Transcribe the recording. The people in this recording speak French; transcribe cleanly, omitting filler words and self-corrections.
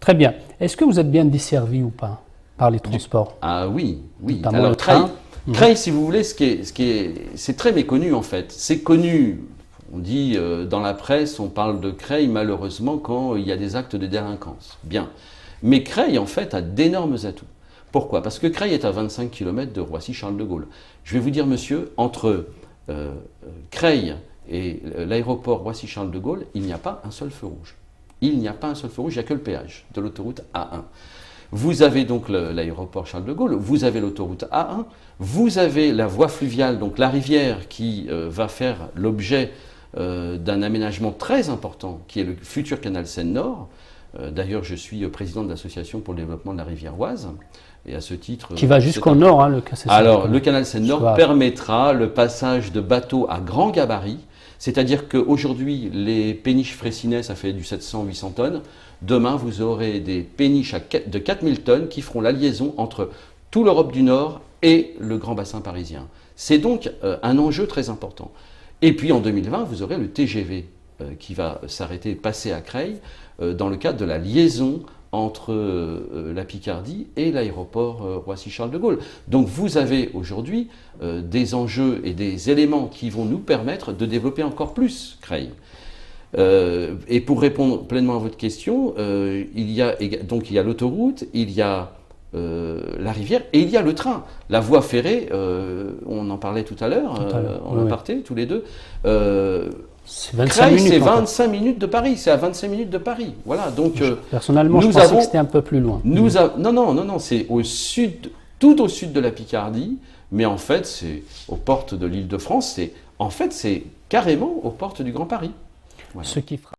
Très bien. Est-ce que vous êtes bien desservi ou pas par les transports? Ah oui, oui. Notamment Alors le train. Creil, si vous voulez, c'est très méconnu en fait. C'est connu, on dit dans la presse, on parle de Creil malheureusement quand il y a des actes de délinquance. Bien. Mais Creil en fait a d'énormes atouts. Pourquoi? Parce que Creil est à 25 km de Roissy-Charles de Gaulle. Je vais vous dire, monsieur, entre Creil et l'aéroport Roissy-Charles de Gaulle, il n'y a pas un seul feu rouge. Il n'y a pas un seul feu rouge, il n'y a que le péage de l'autoroute A1. Vous avez donc l'aéroport Charles de Gaulle, vous avez l'autoroute A1, vous avez la voie fluviale, donc la rivière qui va faire l'objet d'un aménagement très important qui est le futur canal Seine-Nord. D'ailleurs, je suis président de l'association pour le développement de la rivière Oise. Et à ce titre, qui va jusqu'au nord, hein, le canal Seine-Nord. Alors, le canal Seine-Nord permettra le passage de bateaux à grand gabarit, c'est-à-dire qu'aujourd'hui, les péniches Fraissinet, ça fait du 700-800 tonnes. Demain, vous aurez des péniches de 4000 tonnes qui feront la liaison entre toute l'Europe du Nord et le grand bassin parisien. C'est donc un enjeu très important. Et puis en 2020, vous aurez le TGV qui va s'arrêter, passer à Creil, dans le cadre de la liaison entre la Picardie et l'aéroport Roissy-Charles de Gaulle. Donc vous avez aujourd'hui des enjeux et des éléments qui vont nous permettre de développer encore plus Creil. Et pour répondre pleinement à votre question, il y a l'autoroute, il y a la rivière et il y a le train. La voie ferrée, on en parlait tout à l'heure, en aparté, tous les deux. C'est 25 minutes. C'est 25 minutes de Paris, c'est à 25 minutes de Paris. Voilà, donc personnellement, je pensais que c'était un peu plus loin. Non, c'est au sud, tout au sud de la Picardie, mais en fait, c'est aux portes de l'Île-de-France, c'est carrément aux portes du Grand Paris. Voilà. Ce qui fera